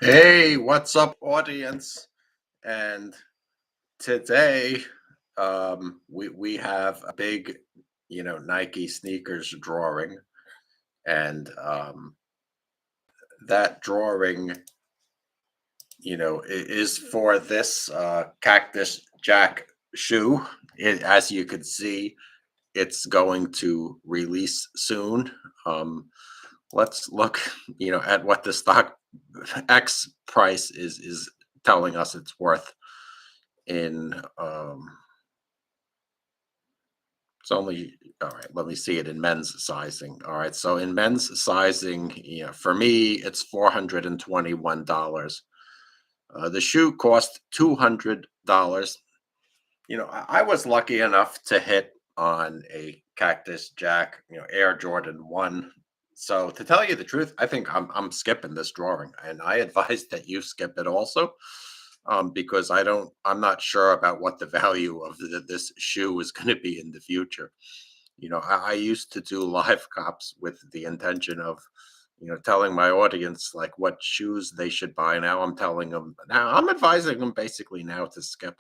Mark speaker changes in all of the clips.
Speaker 1: Hey, what's up, audience? And today, we have a big, Nike sneakers drawing, and that drawing, is for this Cactus Jack shoe. As you can see, it's going to release soon. Um, let's look, at what the stock X price is telling us it's worth in it's only all right. Let me see it in men's sizing. All right, so in men's sizing, for me it's $421. The shoe cost $200. I was lucky enough to hit on a Cactus Jack, Air Jordan 1. So to tell you the truth, I think I'm skipping this drawing, and I advise that you skip it also, because I'm not sure about what the value of this shoe is going to be in the future. I used to do live cops with the intention of, telling my audience like what shoes they should buy. Now I'm advising them basically now to skip.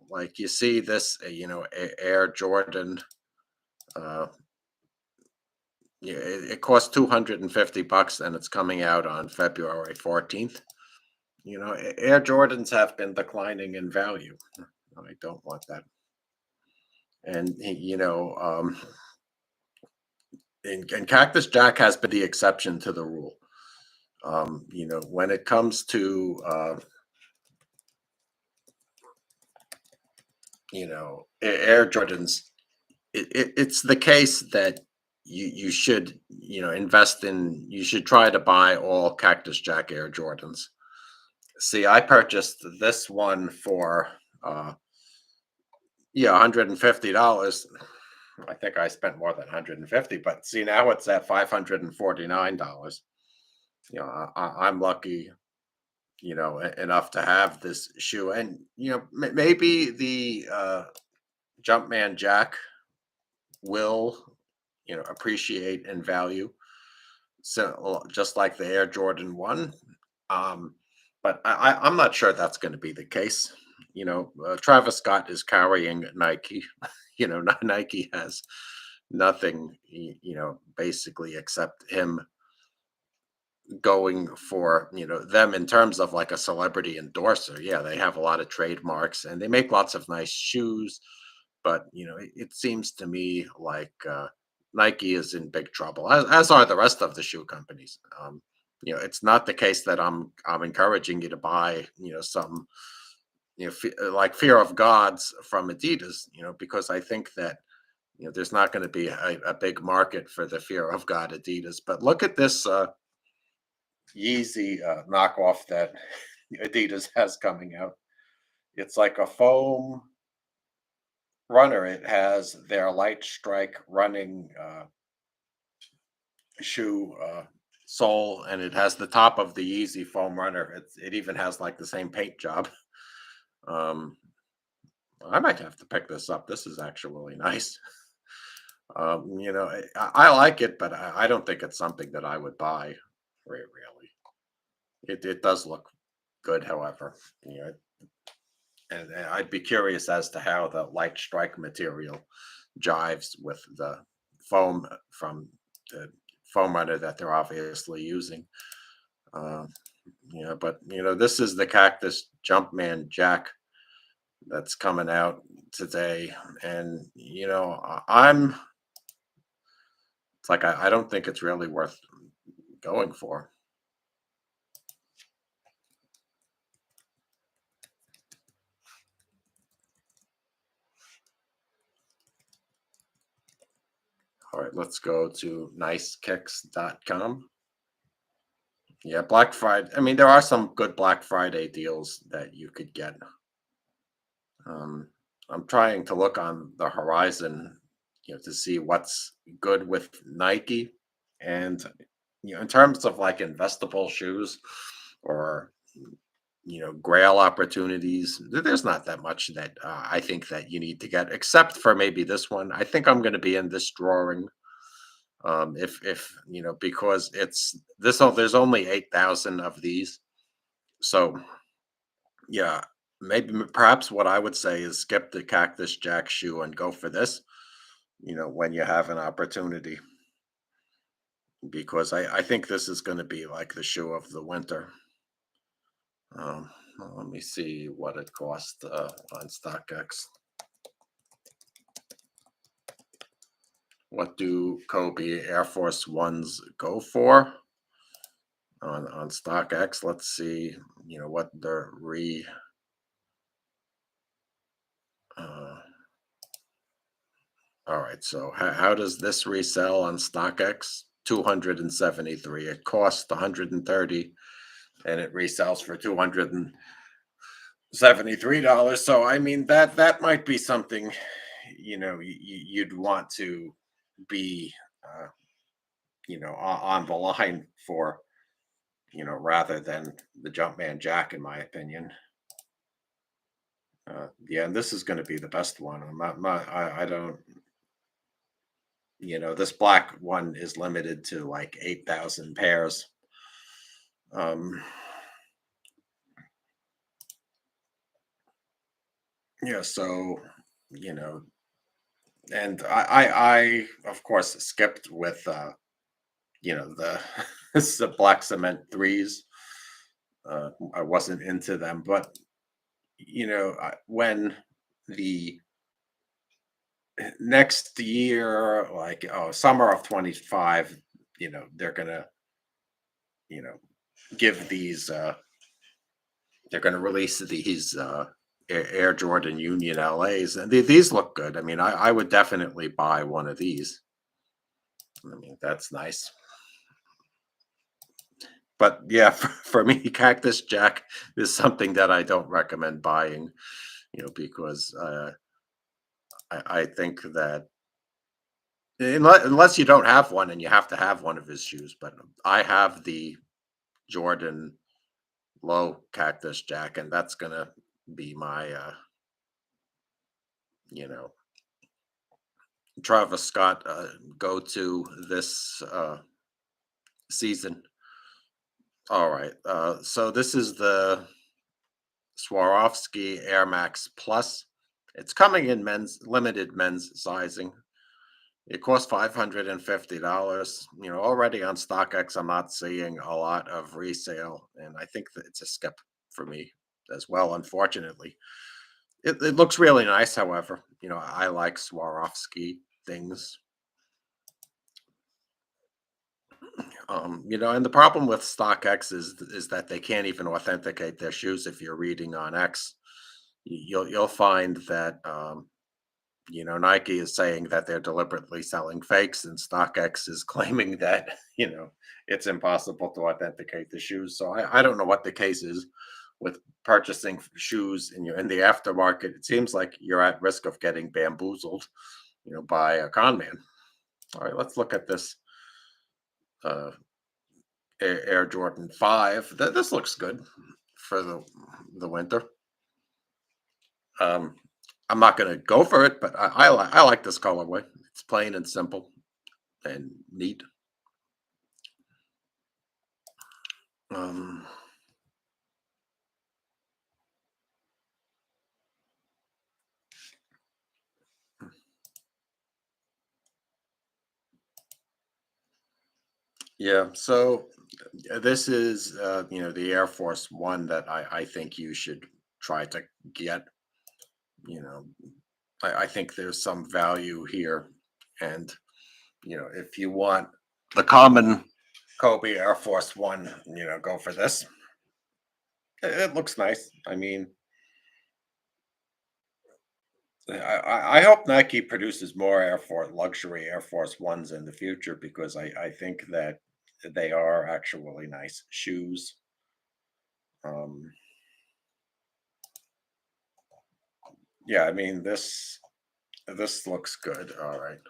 Speaker 1: Like you see this, Air Jordan. Uh, yeah, it costs $250, and it's coming out on February 14th. Air Jordans have been declining in value. I don't want that. And and Cactus Jack has been the exception to the rule. When it comes to Air Jordans, it's the case that you should invest in. You should try to buy all Cactus Jack Air Jordans. See, I purchased this one for $150. I think I spent more than 150, but see, now it's at $549. I'm lucky, enough to have this shoe, and maybe the Jumpman Jack will, appreciate in value. So just like the Air Jordan 1. Um, but I'm not sure that's going to be the case. Travis Scott is carrying Nike. Nike has nothing, basically except him going for, them in terms of like a celebrity endorser. Yeah, they have a lot of trademarks and they make lots of nice shoes, but it seems to me like Nike is in big trouble, as are the rest of the shoe companies. It's not the case that I'm encouraging you to buy, some, like Fear of Gods from Adidas, because I think that there's not going to be a big market for the Fear of God Adidas. But look at this Yeezy knockoff that Adidas has coming out. It's like a foam runner. It has their Light Strike running shoe sole, and it has the top of the Yeezy foam runner. It even has like the same paint job. Um, I might have to pick this up. This is actually nice. I like it, but I don't think it's something that I would buy. Really, it does look good, however. And I'd be curious as to how the light strike material jives with the foam from the foam runner that they're obviously using. Uh, but this is the Cactus Jumpman Jack that's coming out today, and I'm it's like I don't think it's really worth going for. All right, let's go to nicekicks.com. Yeah, Black Friday. I mean, there are some good Black Friday deals that you could get. Um, I'm trying to look on the horizon, to see what's good with Nike. And, in terms of like investable shoes or, grail opportunities, there's not that much that I think that you need to get, except for maybe this one. I think I'm going to be in this drawing. If because it's this, there's only 8,000 of these. So yeah, perhaps what I would say is skip the Cactus Jack shoe and go for this, when you have an opportunity, because I think this is going to be like the shoe of the winter. Well, let me see what it cost on StockX. What do Kobe Air Force Ones go for on StockX? Let's see, what the uh, all right, so how does this resell on StockX? 273. It cost 130 and it resells for $273. So I mean that might be something you'd want to be uh, on the line for, rather than the Jumpman Jack, in my opinion. Yeah, and this is going to be the best one. I don't, this black one is limited to like 8,000 pairs. Um, yeah, so, you know, and I of course skipped with, the, the black cement threes. I wasn't into them, but, when the next year, like, oh, summer of 25, they're gonna, you know, give these, they're gonna release these Air Jordan Union LAs, and these look good. I mean, I would definitely buy one of these. I mean, that's nice. But yeah, for me, Cactus Jack is something that I don't recommend buying, because I think that unless you don't have one and you have to have one of his shoes, but I have the Jordan low Cactus Jack, and that's gonna be my you know Travis Scott go to this season. All right, so this is the Swarovski Air Max Plus. It's coming in men's sizing. It costs $550. Already on StockX, I'm not seeing a lot of resale, and I think that it's a skip for me as well. Unfortunately, it looks really nice. However, I like Swarovski things. And the problem with StockX is that they can't even authenticate their shoes. If you're reading on X, you'll find that Nike is saying that they're deliberately selling fakes, and StockX is claiming that it's impossible to authenticate the shoes. So I don't know what the case is with purchasing shoes in the aftermarket. It seems like you're at risk of getting bamboozled, by a con man. All right, let's look at this uh, Air Jordan 5. This looks good for the winter. Um, I'm not going to go for it, but I like this colorway. It's plain and simple and neat. Um, yeah, so this is the Air Force One that I think you should try to get. You know, I think there's some value here, and if you want the common Kobe Air Force One, go for this. It looks nice. I mean, I hope Nike produces more luxury Air Force Ones in the future, because I think that they are actually nice shoes. Um, yeah, I mean this looks good. All right,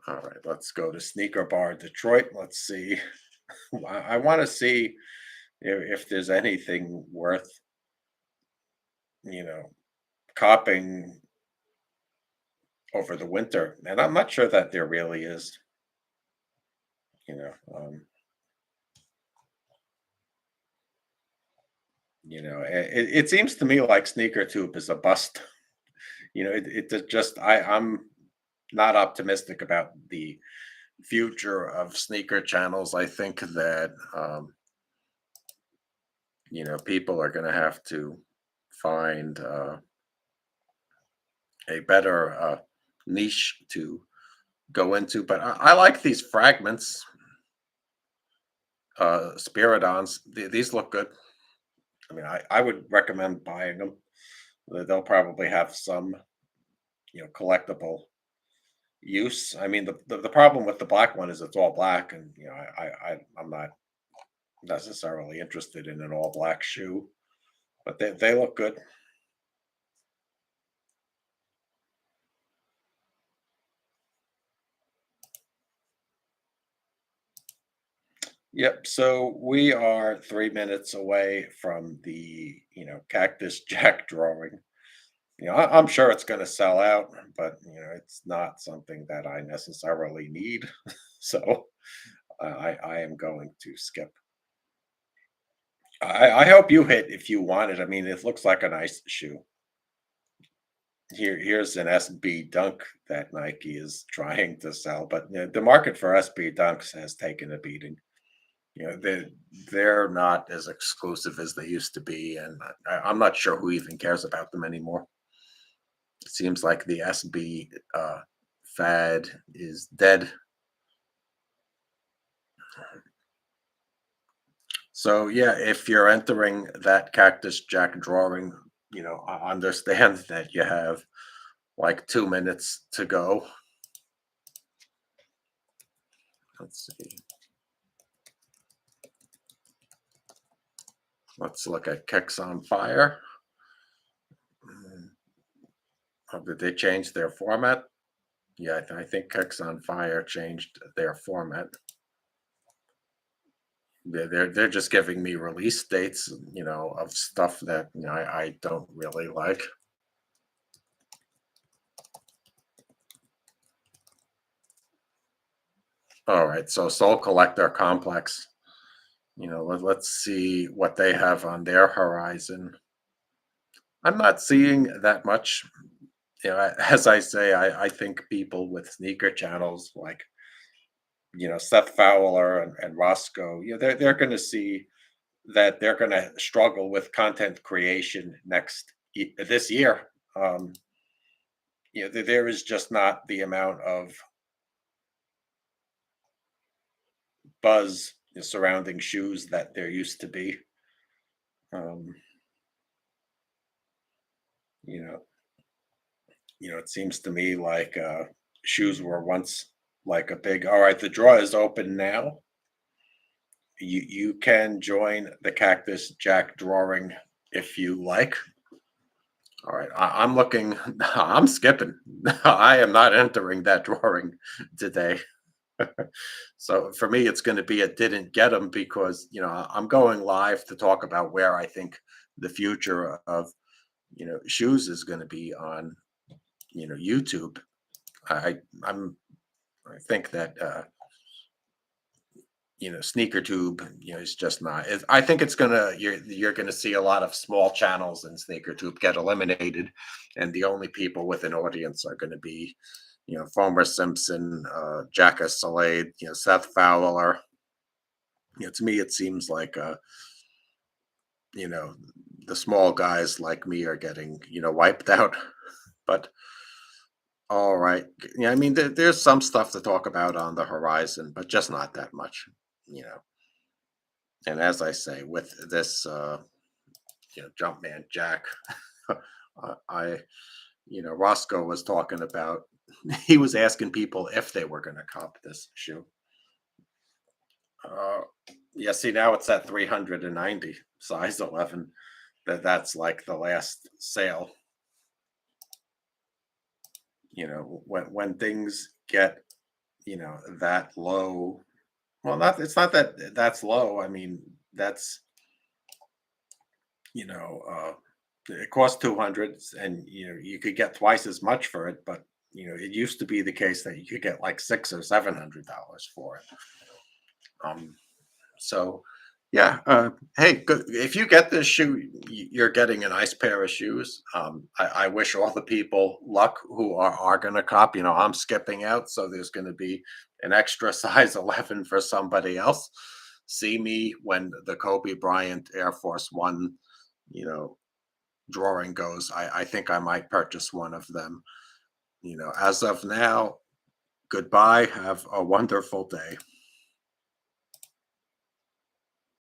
Speaker 1: all right. Let's go to Sneaker Bar Detroit. Let's see. I want to see if there's anything worth you know copping over the winter, and I'm not sure that there really is. You know, it seems to me like Sneaker Tube is a bust. Just I'm not optimistic about the future of sneaker channels. I think that people are going to have to find a better niche to go into. But I like these fragments, Spiridons. These look good. I mean, I would recommend buying them. They'll probably have some, collectible use. I mean, the problem with the black one is it's all black, and I'm not necessarily interested in an all black shoe, but they look good. Yep. So we are 3 minutes away from the Cactus Jack drawing. I'm sure it's going to sell out, but it's not something that I necessarily need. So I am going to skip. I hope you hit if you want it. I mean, it looks like a nice shoe. Here's an SB Dunk that Nike is trying to sell, but the market for SB Dunks has taken a beating. They're not as exclusive as they used to be, and I'm not sure who even cares about them anymore. It seems like the SB fad is dead. So yeah, if you're entering that Cactus Jack drawing, I understand that you have like 2 minutes to go. Let's see. Let's look at Kicks on Fire. Mm, did they change their format? Yeah, I think Kicks on Fire changed their format. They're just giving me release dates, of stuff that I don't really like. All right, so Soul Collector Complex. Let's see what they have on their horizon. I'm not seeing that much. As I say, I think people with sneaker channels like Seth Fowler and Roscoe, they're going to see that they're going to struggle with content creation this year. There is just not the amount of buzz surrounding shoes that there used to be. Um, you know, it seems to me like shoes were once like a big. All right, the draw is open now. You can join the Cactus Jack drawing if you like. All right, I'm looking. I'm skipping. I am not entering that drawing today. So for me, it's going to be a didn't get them because I'm going live to talk about where I think the future of shoes is going to be on YouTube. I I'm I think that sneaker tube is just not I think it's gonna you're gonna see a lot of small channels in sneaker tube get eliminated, and the only people with an audience are going to be Fomer Simpson, Jacka Salade, Seth Fowler. To me it seems like you know the small guys like me are getting wiped out. But all right, yeah, I mean there's some stuff to talk about on the horizon, but just not that much. you know and as I say, with this Jumpman Jack, I Roscoe was talking about he was asking people if they were going to cop this shoe. uh yeah, see, now it's at 390, size 11. That's like the last sale. When things get that low. Well, not it's not that that's low. I mean, that's it costs 200, and you could get twice as much for it, but it used to be the case that you could get like $600 or $700 for it. Um, so yeah, hey, good. If you get this shoe, you're getting a nice pair of shoes. I wish all the people luck who are going to cop. I'm skipping out, so there's going to be an extra size 11 for somebody else. See me when the Kobe Bryant Air Force One, you know, drawing goes. I think I might purchase one of them. As of now, goodbye. Have a wonderful day.